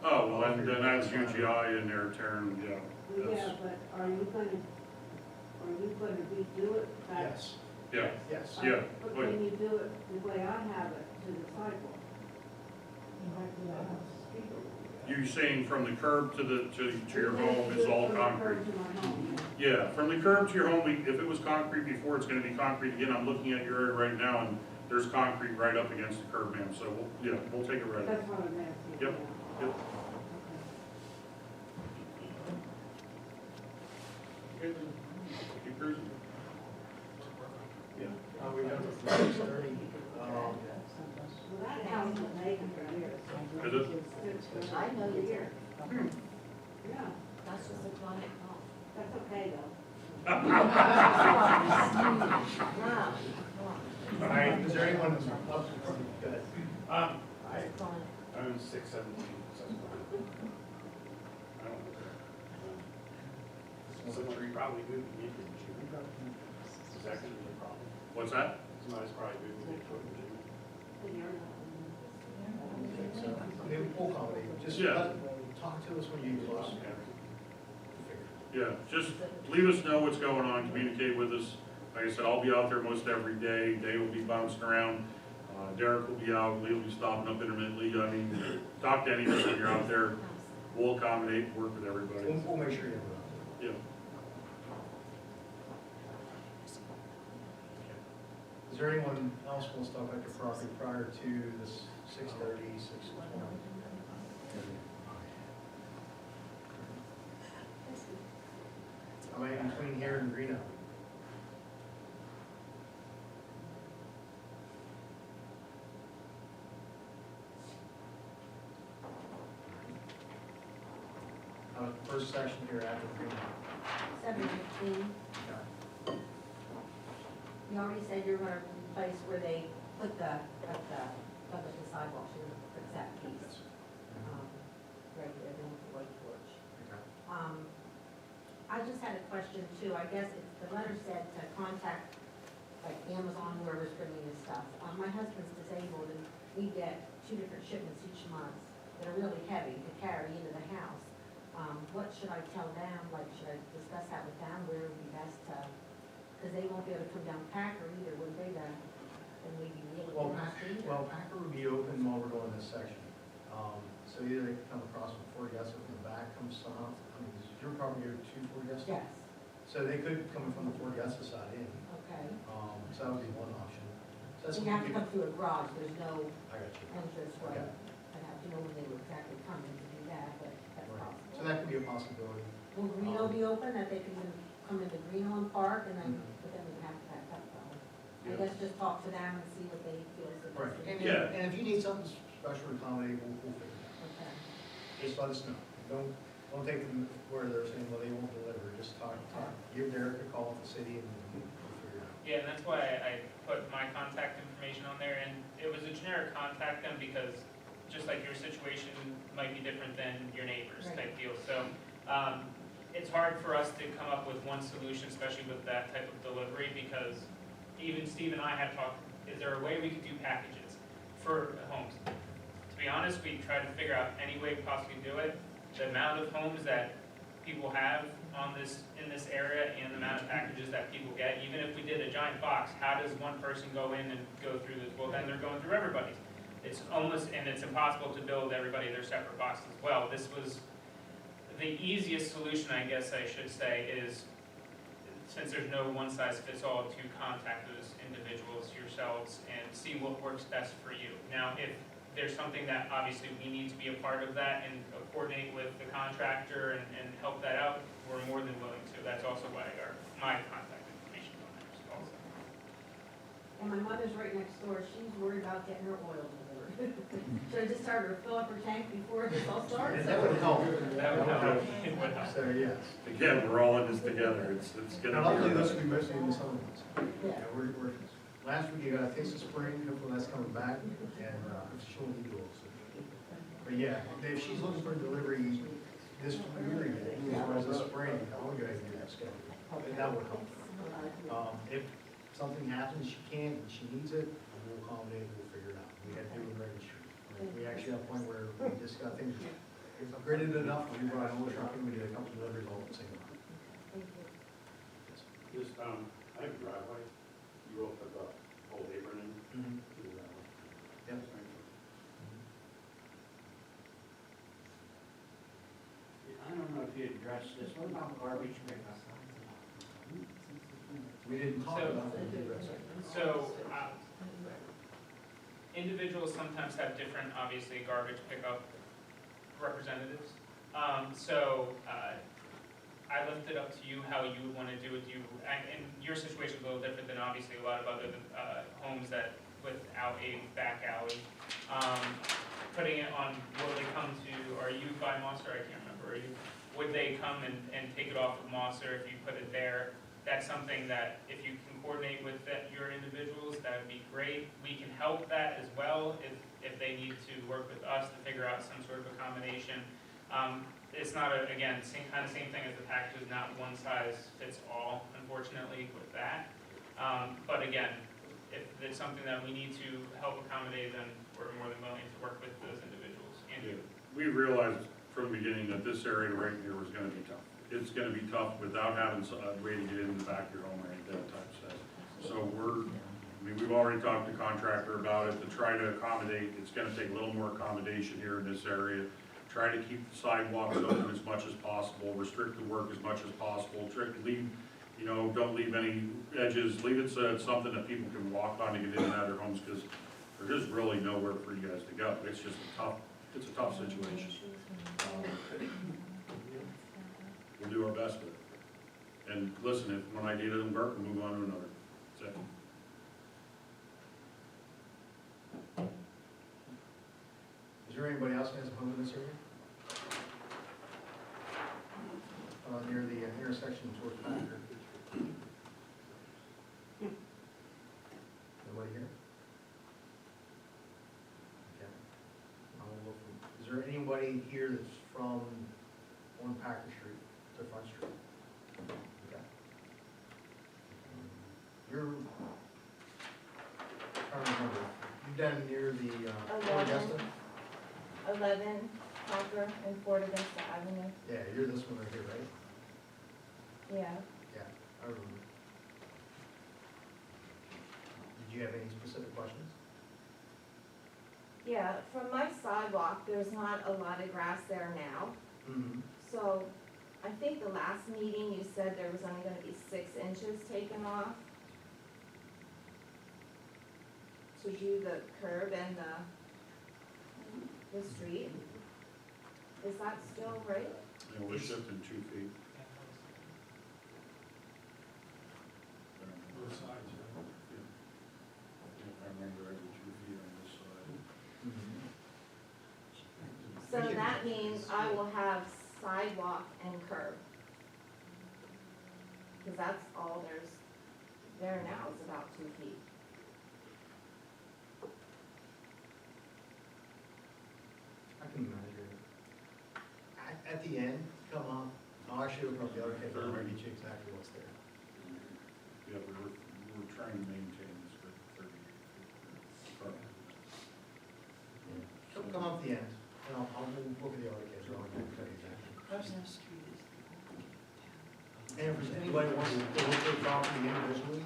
Oh, well, then that's UGI in there tearing, yeah. Well, that's- yeah, but are you going to redo it back? Yes. Yeah, Yes. yeah. But Wait. can you do it the way I have it, to the sidewalk? You're saying from the curb to your home is all concrete? To my home. Yeah, from the curb to your home, if it was concrete before, it's gonna be concrete again. I'm looking at your area right now, and there's concrete right up against the curb, ma'am, so we'll take it right up. That's what I'm asking. Yep, yep. we done for 6:30? Well, that house was vacant for years. Is it? I know you're here. Yeah, That's just a chronic cough. that's okay though. Wow. All right, is there anyone else? Go ahead. It's chronic. I'm 617, Somebody probably moving in June. Is that gonna be a problem? What's that? Somebody's probably moving in June. So, maybe we'll accommodate, just Yeah. talk to us when you close. Yeah, just leave us know what's going on, communicate with us. Like I said, I'll be out there most every day, Dave will be bouncing around, Derek will be out, Lee will be stopping up intermittently. I mean, talk to anybody when you're out there, we'll accommodate, work with everybody. We'll make sure you're around. Yeah. Is there anyone else who wants to talk about your property prior to this 6:30, 6:20? Am I in between here and Reno? First section here after Reno. 7:15. You already said you're gonna replace where they put the sidewalks, you're gonna fix that piece. Right there, then with the white torch. I just had a question too, I guess the letter said to contact like Amazon, whoever's bringing this stuff. My husband's disabled and we get 2 different shipments each month that are really heavy to carry into the house. What should I tell them, like, should I discuss that with them, where it would be best to, because they won't be able to come down Packer either, would they, then we'd be able to. Packer would be open while we're doing this section. So either they can come across from Fort Augusta from the back, come south, I mean, is your property here to Fort Augusta? Yes, So they could come from the Fort Augusta side in, okay. so that would be one option. So that's So you have to what come through a garage, there's no I got you. entrance way. Okay. I'd have to know when they were exactly coming to do that, but that's Right. possible. So that could be a possibility. Will Reno be open, that they can come into Reno and park, and then, but then we'd have to back up though? I guess just talk to them and see what they feel is the best. Right, thing. and if you need something special to accommodate, we'll figure it out. Okay. Just let us know. Don't take them where they're saying, well, they won't deliver, just talk, give Derek a call at the city and we'll figure it out. Yeah, and that's why I put my contact information on there, and it was a generic contact them because just like your situation might be different than your neighbor's type deal. So, it's hard for us to come up with one solution, especially with that type of delivery, because even Steve and I have talked, is there a way we could do packages for homes? To be honest, we tried to figure out any way we possibly do it. The amount of homes that people have in this area and the amount of packages that people get, even if we did a giant box, how does one person go in and go through this? Well, then they're going through everybody's. It's almost, and it's impossible to build everybody their separate boxes as well. This was the easiest solution, I guess I should say, is since there's no one size fits all, to contact those individuals yourselves and see what works best for you. Now, if there's something that obviously we need to be a part of that and coordinate with the contractor and help that out, we're more than willing to. That's also why my contact information on there also. And my mother's right next door, she's worried about getting her oil delivered. Should I just start her fill up her tank before this all starts? That would help. That would help. It would help. So, yes. Again, we're all in this together, it's gonna Now, luckily, be. this will be mostly in the summer months. Yeah. We're, last week you got a taste of spring, hopefully that's coming back, and, she'll need to also. But yeah, if she's looking for delivery this year, as far as this spring, I want to go ahead and do that schedule. That would help. If something happens, she can't, and she needs it, we'll accommodate, we'll figure it out. We had to do it registry. We actually have a point where we just got things upgraded enough, we brought an old truck and we did a couple of deliveries all at the same time. Just, I have a driveway, you will put the whole apron in. Yep. I don't know if you addressed this, what about garbage pickup? We didn't talk about that. So, individuals sometimes have different, obviously, garbage pickup representatives. I left it up to you how you would want to do it. And your situation is a little different than obviously a lot of other, homes that, without a back alley. Putting it on, will they come to, are you by Monster, I can't remember, are you, would they come and take it off of Monster if you put it there? That's something that, if you can coordinate with your individuals, that would be great. We can help that as well, if they need to work with us to figure out some sort of accommodation. It's not again, same thing as the package, is not one size fits all, unfortunately, with that. But again, if it's something that we need to help accommodate, then we're more than willing to work with those individuals. And Yeah. We realized from the beginning that this area right here was gonna be tough. It's gonna be tough without having a way to get in the back of your home or any of that type of stuff. So we've already talked to contractor about it to try to accommodate. It's gonna take a little more accommodation here in this area. Try to keep the sidewalks open as much as possible, restrict the work as much as possible, don't leave any edges, leave it so it's something that people can walk on to get in and out of their homes, because there is really nowhere for you guys to go. It's just it's a tough situation. We'll do our best with it. And listen, if one idea doesn't work, we'll move on to another. Second. Is there anybody else who has a home in this area? Near the intersection towards Packer? Nobody here? Okay. Is there anybody here that's from on Packer Street to Front Street? Okay. You're, I don't remember, you've done near the, Fort Augusta? 11 Packer and Fort Augusta Avenue. Yeah, you're this one right here, right? Yeah. Yeah, I remember. Did you have any specific questions? Yeah, from my sidewalk, there's not a lot of grass there now. Mm-hmm. So I think the last meeting you said there was only gonna be 6 inches taken off to do the curb and the street. Is that still right? Yeah, we're shifting 2 feet. Both sides, If I remember, every 2 feet on this side. So that means I will have sidewalk and curb. Because that's all there now is about 2 feet. I can measure it. At the end, come on, I'll actually open up the other case, I'll get you exactly what's there. Yeah, we're trying to maintain this good 38 feet. Come up the end, and I'll look at the other case, I'll tell you exactly. And if there's anybody who wants to look at the property individually,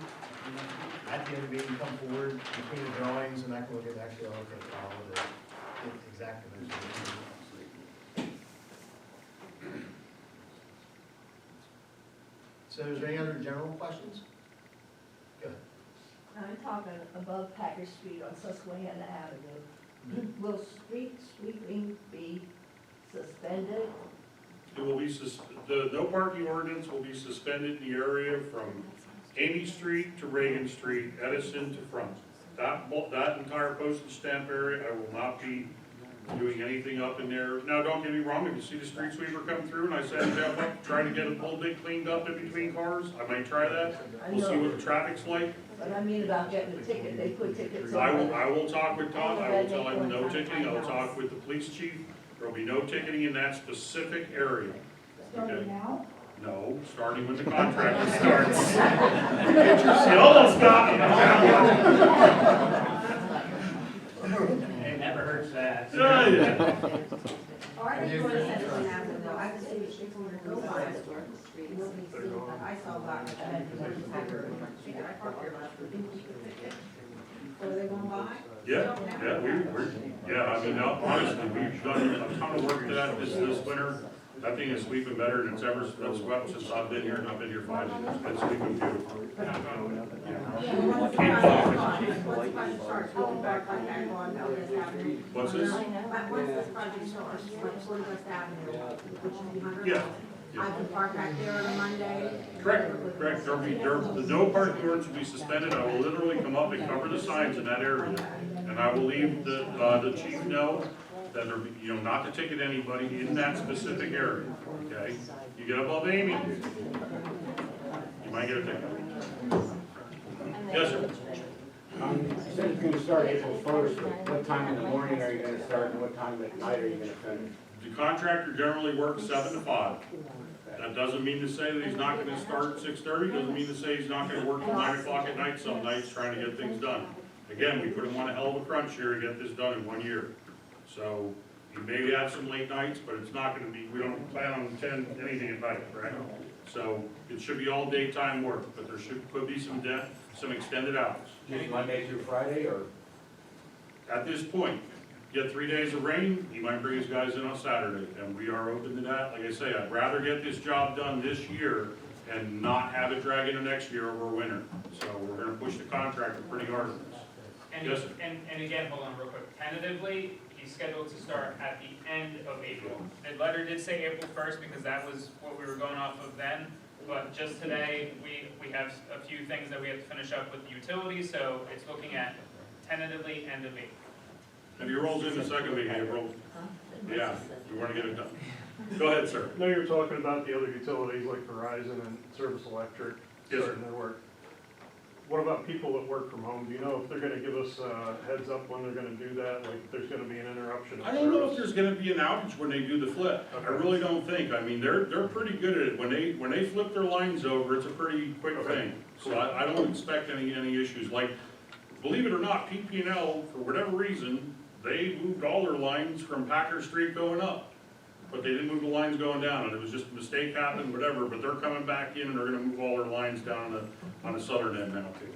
at the end of the meeting, come forward between the drawings, and I can look at actually, okay, file with the exact dimensions. So is there any other general questions? Good. I'm talking above Packer Street on Susquehanna Avenue. Will street sweeping be suspended? It will be, the no parking ordinance will be suspended in the area from Amy Street to Reagan Street, Edison to Front. That entire postage stamp area, I will not be doing anything up in there. Now, don't get me wrong, if you see the street sweeper come through and I send Jeff up, trying to get a whole bit cleaned up in between cars, I might try that. We'll see what the traffic's like. But I mean about getting a ticket, they put tickets I on. will talk with Todd, I will tell him no ticketing, I'll talk with the police chief. There'll be no ticketing in that specific area. Starting now? No, starting when the contract starts. You almost got me. It never hurts that. Yeah. Are they going to send it out though? I can see the streets on the go by the street. Will be seen, but I saw that. I parked there last week. So are they going by? Yeah, I mean, now, honestly, we've done a ton of work to that this winter. That thing is sweeping better than it's ever swept since I've been here, and I've been here 5 years. It's been sweeping beautiful. Once the project starts, we'll embark on that on Ellis Avenue. What's this? But once this project starts, like Fort Augusta Avenue, which will be 100. Yeah, I can park back there on a Monday. Correct, the no parking ordinance will be suspended, I will literally come up and cover the signs in that area. And I will leave the chief know that they're, you know, not to ticket anybody in that specific area, okay? You get above Amy, you might get a ticket. Yes, sir. You said it's gonna start April 1st, but what time in the morning are you gonna start and what time at night are you gonna finish? The contractor generally works 7 to 5. That doesn't mean to say that he's not gonna start at 6:30, doesn't mean to say he's not gonna work till 9 o'clock at night some nights trying to get things done. Again, we put him on a hell of a crunch here to get this done in 1 year. So, you may have some late nights, but it's not gonna be, we don't plan on anything at night, correct? So, it should be all daytime work, but there could be some extended hours. Just Monday through Friday, or? At this point, get 3 days of rain, he might bring his guys in on Saturday, and we are open to that. Like I say, I'd rather get this job done this year and not have it drag into next year over winter. So we're gonna push the contractor pretty hard on this. And, Yes, sir. and again, hold on real quick, tentatively, he's scheduled to start at the end of April. The letter did say April 1st because that was what we were going off of then, but just today, we have a few things that we have to finish up with the utilities, so it's looking at tentatively end of April. And he rolls in the second week, April. Yeah, we wanna get it done. Go ahead, sir. No, you're talking about the other utilities like Verizon and Service Electric Yes, sir. starting their work. What about people that work from home? Do you know if they're gonna give us a heads up when they're gonna do that? Like, if there's gonna be an interruption of I don't know if service? there's gonna be an outage when they do the flip. I really don't think. I mean, they're pretty good at it. When they flip their lines over, it's a pretty quick thing. So I don't expect any issues. Like, believe it or not, PP&L, for whatever reason, they moved all their lines from Packer Street going up. But they didn't move the lines going down, and it was just a mistake happened, whatever, but they're coming back in and they're gonna move all their lines down on the southern end now too.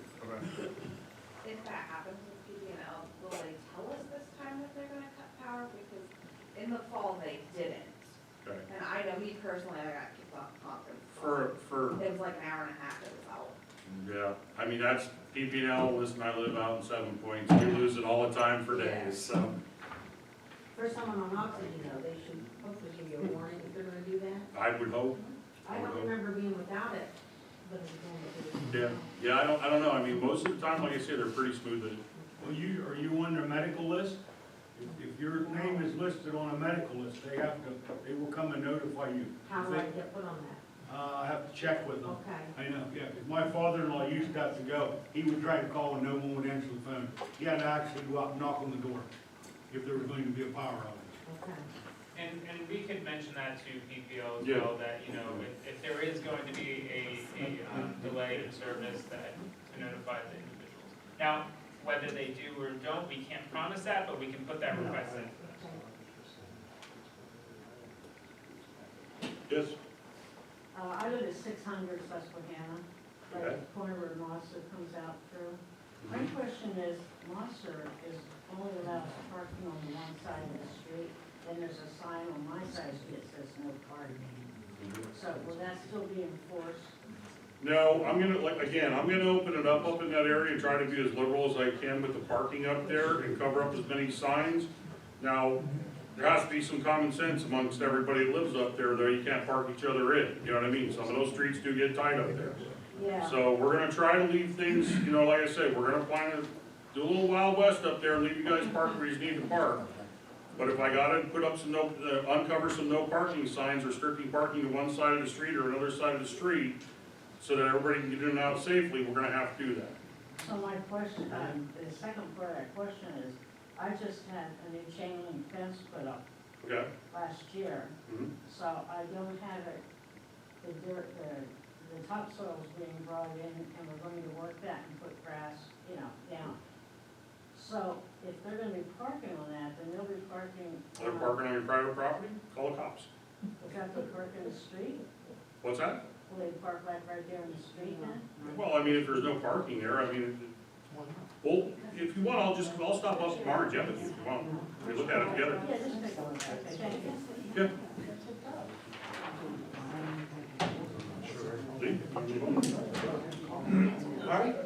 If that happens with PPL, will they tell us this time that they're gonna cut power? Because in the fall, they didn't. Okay. And I know me personally, I got kicked off the conference. For, It was like an hour and a half it was out. yeah, I mean, that's PP&L, listen, I live out in 7 Points, we lose it all the time for days, so. For someone on oxygen though, they should hopefully give you a warning if they're gonna do that. I would hope. I don't remember being without it, but it's going to be. Yeah, I don't know, I mean, most of the time, like I say, they're pretty smooth at it. Well, are you on their medical list? If your name is listed on a medical list, they will come and notify you. How do I get put on that? I have to check with them. Okay. I know, yeah, 'cause my father-in-law used to have to go. He would try to call and no one would answer the phone. He had to actually go out and knock on the door if there was going to be a power outage. Okay. And we could mention that to PPO as Yeah. well, that, you know, if there is going to be a delay in service, that to notify the individuals. Now, whether they do or don't, we can't promise that, but we can put that request in. Yes? I live at 600 Susquehanna, right at the corner where Monster comes out through. My question is, Monster is only allowed parking on one side of the street, and there's a sign on my side of the street that says no parking. So will that still be enforced? No, I'm gonna, like, again, I'm gonna open it up in that area and try to be as liberal as I can with the parking up there and cover up as many signs. Now, there has to be some common sense amongst everybody that lives up there, though you can't park each other in, you know what I mean? Some of those streets do get tight up there. Yeah. So we're gonna try to leave things, you know, like I said, we're gonna plan to do a little Wild West up there and leave you guys park where you need to park. But if I gotta put up some uncover some no parking signs restricting parking to one side of the street or another side of the street, so that everybody can get in and out safely, we're gonna have to do that. So my question, the second part of that question is, I just had a new chain link fence put up Okay? last year, Mhm. so I don't have it, the topsoil's being brought in, and we're going to work that and put grass, you know, down. So if they're gonna be parking on that, then they'll be parking. They're parking on your private property, call the cops. Is that they park in the street? What's that? Will they park like right there in the street then? Well, I mean, if there's no parking there, I mean, well, if you want, I'll stop up tomorrow and jet with you if you want. We look at it together. Yeah, just take a look at it, thank you. Yeah. All right,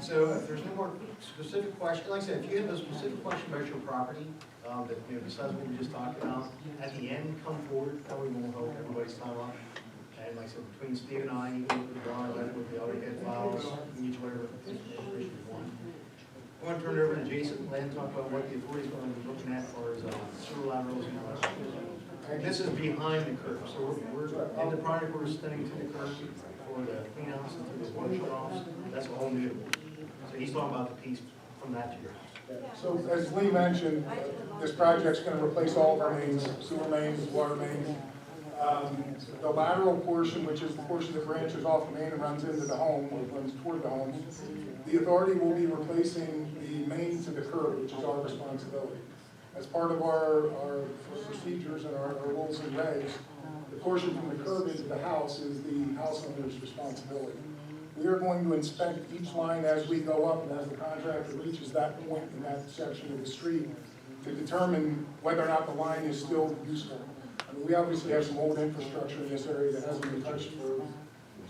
so if there's no more specific question, like I said, if you have a specific question about your property, that, you know, besides what we just talked about, at the end, come forward, that way we'll help everybody's time up. And like I said, between Steve and I, even with the drawings, with the AutoCAD files, we each whatever information we want. I want to turn it over to Jason, let him talk about what the authority's going to be looking at as far as sewer laterals and all that. And this is behind the curb, so we're in the project, we're extending to the curb for the clean house and to the water shut-offs. That's all new. So he's talking about the piece from that to your house. So as Lee mentioned, this project's gonna replace all of our mains, sewer mains, water mains. The lateral portion, which is the portion that branches off the main and runs into the home, or runs toward the home, the authority will be replacing the main to the curb, which is our responsibility. As part of our procedures and our rules and regs, the portion from the curb into the house is the house owner's responsibility. We are going to inspect each line as we go up and as the contractor reaches that point in that section of the street to determine whether or not the line is still useful. I mean, we obviously have some old infrastructure in this area that hasn't been touched for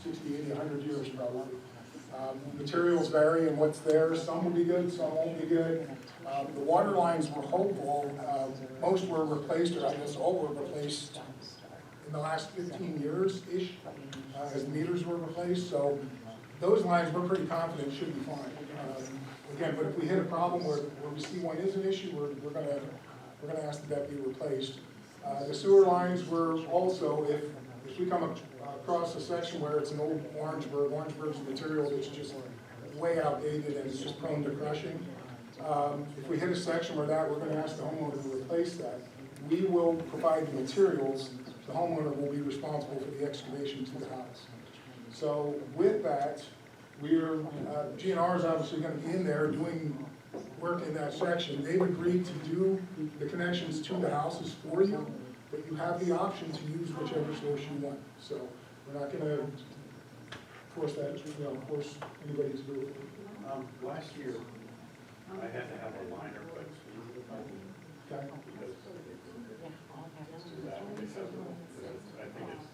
60, 80, 100 years probably. Materials vary in what's there. Some will be good, some won't be good. The water lines were hopeful. Most were replaced, or I guess all were replaced in the last 15 years-ish, as the meters were replaced. So those lines we're pretty confident should be fine. Again, but if we hit a problem where we see one is an issue, we're gonna ask that that be replaced. The sewer lines were also, if we come across a section where it's an old Orangeburg's material that's just way outdated and it's just prone to crushing, if we hit a section where we're gonna ask the homeowner to replace that. We will provide the materials, the homeowner will be responsible for the excavation to the house. So with that, GNR is obviously gonna be in there doing work in that section. They've agreed to do the connections to the houses for you, but you have the option to use whichever source you want. So we're not gonna force that, force anybody to do it. Last year, I had to have a liner replaced. Okay. Because it's too bad. I think it's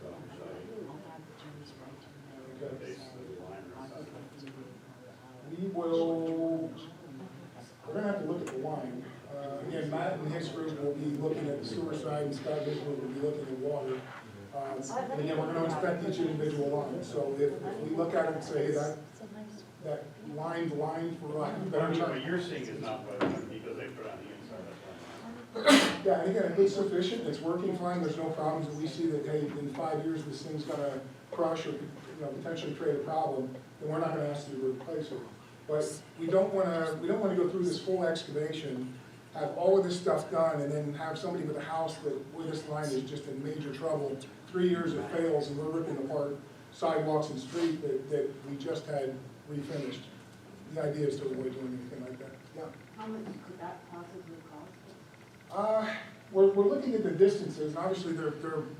we're gonna have to look at the line. Again, Matt and his group will be looking at the sewer side, and Scott Bishop will be looking at water. And again, we're gonna inspect each individual line. So if we look at it and say that line for lack of a better term. What you're seeing is not what, because they put on the inside of that. Yeah, and again, it's sufficient, it's working fine, there's no problems, and we see that, hey, in 5 years, this thing's gonna crush or, potentially create a problem, then we're not gonna ask you to replace it. But we don't wanna go through this full excavation, have all of this stuff done, and then have somebody with a house where this line is just in major trouble. 3 years it fails, and we're ripping apart sidewalks and street that we just had refinished. The idea is to avoid doing anything like that. Yeah. How much could that possibly cost? We're looking at the distances, and obviously they're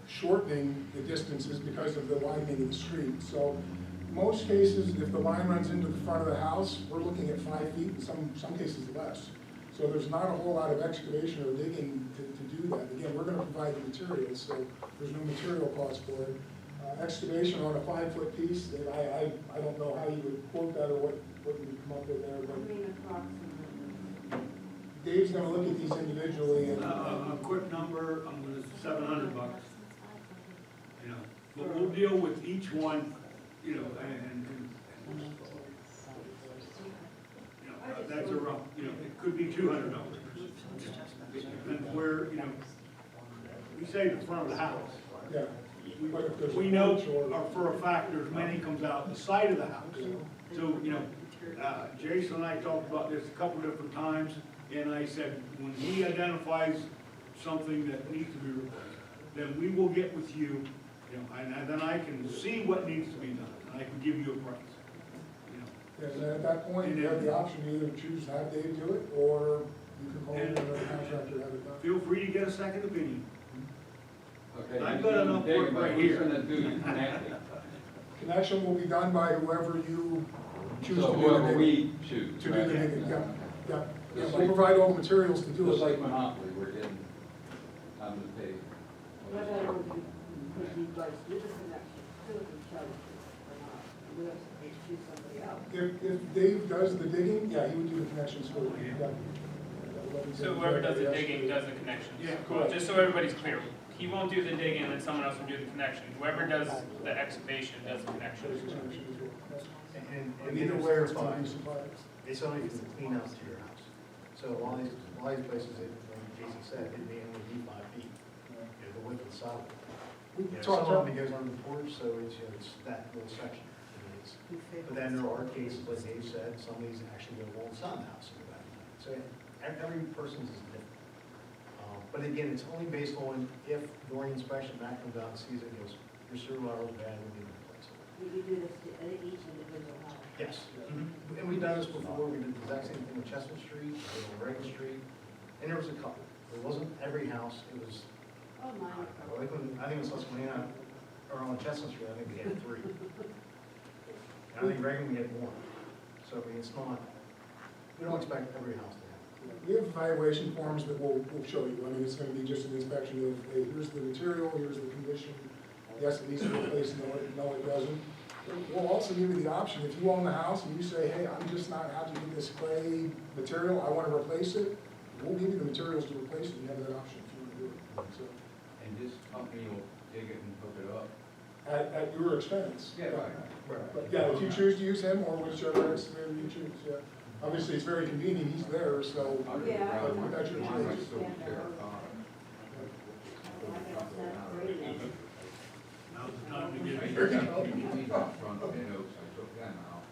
shortening the distances because of the widening of the street. So most cases, if the line runs into the front of the house, we're looking at 5 feet, in some cases less. So there's not a whole lot of excavation or digging to do that. Again, we're gonna provide the materials, so there's no material cost for it. Excavation on a 5-foot piece, I don't know how you would quote that or what you would come up with there, but Dave's gonna look at these individually and. A quick number, I'm gonna, $700. But we'll deal with each one, and that's a rough, it could be $200. Depends where, we say the front of the house. Yeah. We know for a fact there's many comes out the side of the house. So, Jason and I talked about this a couple different times, and I said, when he identifies something that needs to be replaced, then we will get with you, and then I can see what needs to be done, and I can give you a price. And at that point, you have the option to either choose to have Dave do it, or you can call another contractor to have it done. Feel free to get a second opinion. Okay, I've got enough work right who's here. gonna do the connecting? Connection will be done by whoever you choose to So do the whoever digging. we choose, To do right? the digging, yeah. We'll provide all the materials to do it. Just like Monopoly, we're getting on the table. What I would do, because you guys do the connection to each other, or not, we have to choose somebody else. If Dave does the digging, yeah, he would do the connections for you. Yeah. So whoever does the digging does the connections. Yeah, Well, correct. just so everybody's clear, he won't do the digging, and then someone else will do the connection. Whoever does the excavation does the connection. And either way, it's only for the clean outs to your house. So a lot of these places, like Jason said, it may only be 5 feet, the width of the sidewalk. Some of them it goes on the porch, so it's that little section. But then there are cases, like Dave said, some of these actually go alongside the house in the back. So every person's is different. But again, it's only based on if during inspection, Matt comes out and sees it, and goes, your sewer lateral is bad, we need to replace it. You do this to each individual house? Yes. And we've done this before, we did the exact same thing with Chestnut Street, we did on Reagan Street, and there was a couple. It wasn't every house, it was, Oh, my. I think it was Susquehanna, or on Chestnut Street, I think we had 3. And I think Reagan, we had 1. So, I mean, it's not, we don't expect every house to have. We have evaluation forms that we'll show you. I mean, it's gonna be just an inspection of, hey, here's the material, here's the condition. Yes, it needs to be replaced, no, it doesn't. We'll also give you the option, if you own the house and you say, hey, I'm just not happy with this clay material, I wanna replace it, we'll give you the materials to replace it, you have that option if you wanna do it, so. And this company will dig it and hook it up? At your expense. Yeah, right. But yeah, if you choose to use him or whichever excavator you choose, yeah. Obviously, it's very convenient, he's there, so. Yeah. But that's your choice. Now's the time to get I it. heard that PVC out front of Ed Oaks, I took them out.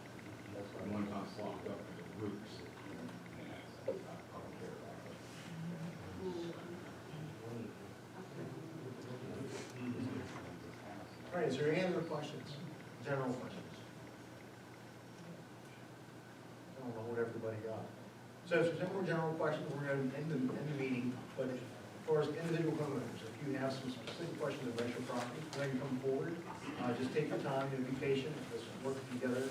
And one time blocked up with the roots. And I don't care about it. All right, is there any other questions, general questions? I don't know what everybody got. So if there's no more general questions, we're going to end the meeting, but as far as individual homeowners, if you have some specific questions about your property, go ahead and come forward. Just take your time, be patient, let's work together.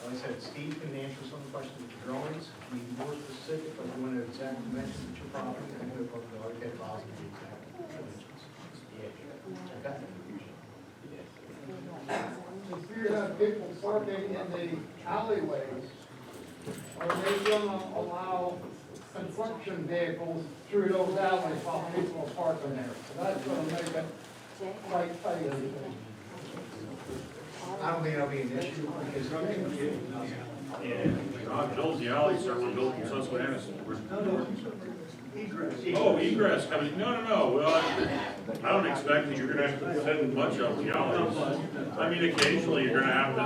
Like I said, Steve can answer some of the questions with the drawings. Be more specific, like you want to exact dimensions of your property, and go from the architect files and the exact dimensions. Okay? If you have people parking in the alleyways, are they gonna allow construction vehicles through those alleys while people are parking there? That's gonna make it quite tight. I don't think that'll be an issue, because God builds the alleys, certainly built in Susquehanna. Egress. Oh, egress coming, no, well, I don't expect that you're gonna have to send much up the alleys. I mean, occasionally you're gonna have to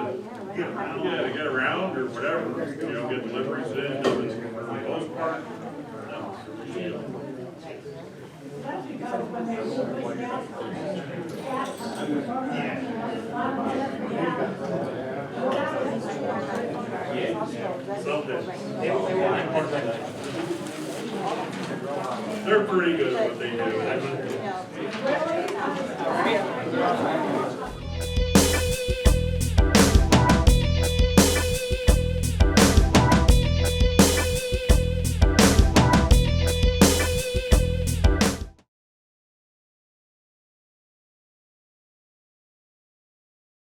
get around, to get around or whatever, get deliveries in, but for the most part, no. That's because when they put gas They're pretty good at what they do. Really?